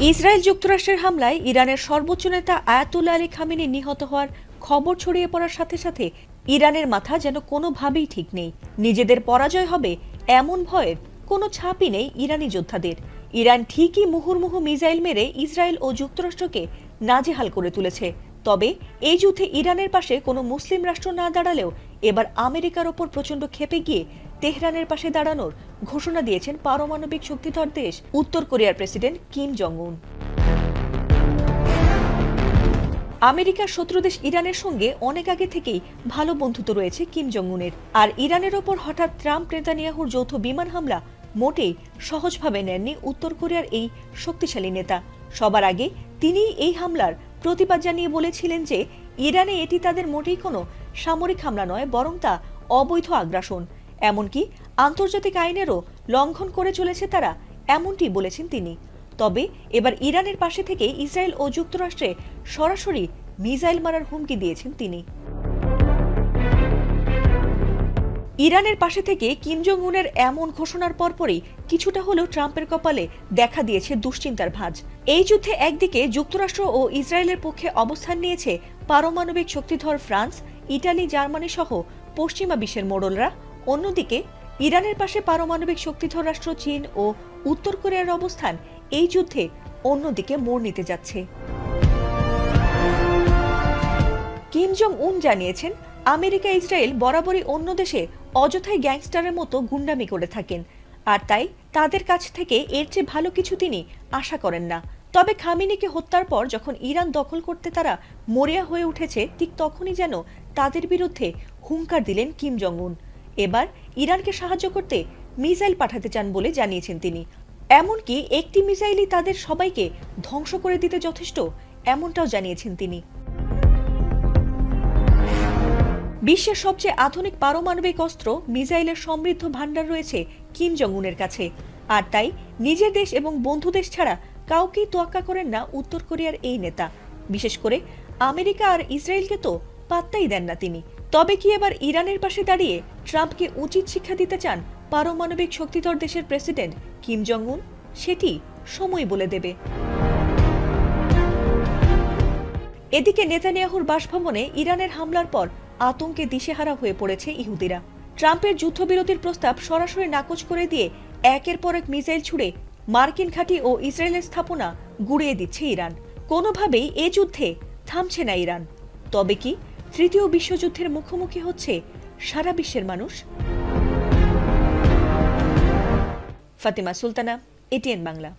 Israel যুক্তরাষ্ট্রের হামলায় ইরানের সর্বোচ্চ নেতা আয়াতুল্লাহ আলী খামেনি নিহত হওয়ার খবর ছড়িয়ে পড়ার সাথে সাথে ইরানের মাথা যেন কোনোভাবেই ঠিক নেই। নিজেদের পরাজয় হবে এমন ভয়ের কোনো ছাপই নেই ইরানি যোদ্ধাদের। ইরান ঠিকই মুহুর্মুহু মিসাইল মেরে ইসরায়েল ও যুক্তরাষ্ট্রকে নাজেহাল করে তুলেছে। তবে এই যুদ্ধে ইরানের পাশে কোনো মুসলিম রাষ্ট্র না দাঁড়ালেও এবার আমেরিকার ওপর প্রচণ্ড ক্ষেপে গিয়ে তেহরানের পাশে দাঁড়ানোর ঘোষণা দিয়েছেন পারমাণবিক শক্তিধর দেশ উত্তর কোরিয়ার প্রেসিডেন্ট কিম জং উন। আমেরিকার শত্রু দেশ ইরানের সঙ্গে অনেক আগে থেকেই ভালো বন্ধুত্ব রয়েছে কিম জং উনের। আর ইরানের ওপর হঠাৎ ট্রাম্প নেতানিয়াহুর যৌথ বিমান হামলা মোটেই সহজভাবে নেননি উত্তর কোরিয়ার এই শক্তিশালী নেতা। সবার আগে তিনি এই হামলার প্রতিবাদ জানিয়ে বলেছিলেন যে ইরানে এটি তাদের মোটেই কোনো সামরিক হামলা নয়, বরং তা অবৈধ আগ্রাসন। এমনকি আন্তর্জাতিক আইনেরও লঙ্ঘন করে চলেছে তারা, এমনটি বলেছেন তিনি। তবে এবার ইরানের পাশে থেকে ইসরায়েল ও যুক্তরাষ্ট্রে সরাসরি মিসাইল মারার হুমকি দিয়েছেন তিনি। ইরানের পাশে থেকে কিম জং উনের এমন ঘোষণার পরপরই কিছুটা হলেও ট্রাম্পের কপালে দেখা দিয়েছে দুশ্চিন্তার ভাঁজ। এই যুদ্ধে একদিকে যুক্তরাষ্ট্র ও ইসরায়েলের পক্ষে অবস্থান নিয়েছে পারমাণবিক শক্তিধর ফ্রান্স, ইটালি, জার্মানি সহ পশ্চিমা বিশ্বের মোড়লরা। অন্যদিকে ইরানের পাশে পারমাণবিক শক্তিধর রাষ্ট্র চীন ও উত্তর কোরিয়ার অবস্থান এই যুদ্ধে অন্যদিকে মোড় নিতে যাচ্ছে। কিম জং উন জানিয়েছেন, আমেরিকা ইসরায়েল বরাবরই অন্য দেশে অযথাই গ্যাংস্টারের মতো গুন্ডামি করে থাকেন, আর তাই তাদের কাছ থেকে এর চেয়ে ভালো কিছু তিনি আশা করেন না। তবে খামেনিকে হত্যার পর যখন ইরান দখল করতে তারা মরিয়া হয়ে উঠেছে, ঠিক তখনই যেন তাদের বিরুদ্ধে হুঙ্কার দিলেন কিম জং উন। এবার ইরানকে সাহায্য করতে মিসাইল পাঠাতে চান বলে জানিয়েছেন তিনি। এমনকি একটি মিসাইলই তাদের সবাইকে ধ্বংস করে দিতে যথেষ্ট, এমনটাও জানিয়েছেন তিনি। বিশ্বের সবচেয়ে আধুনিক পারমাণবিক অস্ত্র মিসাইলের সমৃদ্ধ ভান্ডার রয়েছে কিম জং উনের কাছে, আর তাই নিজের দেশ এবং বন্ধু দেশ ছাড়া কাউকেই তোয়াক্কা করেন না উত্তর কোরিয়ার এই নেতা। বিশেষ করে আমেরিকা আর ইসরায়েলকে তো পাত্তাই দেন না তিনি। তবে কি এবার ইরানের পাশে দাঁড়িয়ে ট্রাম্পকে উচিত শিক্ষা দিতে চান পারমাণবিক শক্তিধর দেশের প্রেসিডেন্ট কিম জং উন? সেটি সময় বলে দেবে। এদিকে নেতানিয়াহুর বাসভবনে ইরানের হামলার পর আতঙ্কে দিশেহারা হয়ে পড়েছে ইহুদিরা। ট্রাম্পের যুদ্ধবিরতির প্রস্তাব সরাসরি নাকচ করে দিয়ে একের পর এক মিসাইল ছুড়ে মার্কিন ঘাঁটি ও ইসরায়েলের স্থাপনা গুঁড়িয়ে দিচ্ছে ইরান। কোনোভাবেই এ যুদ্ধে থামছে না ইরান। তবে কি তৃতীয় বিশ্বযুদ্ধের মুখোমুখি হচ্ছে সারা বিশ্বের মানুষ? ফাতিমা সুলতানা, এটিএন বাংলা।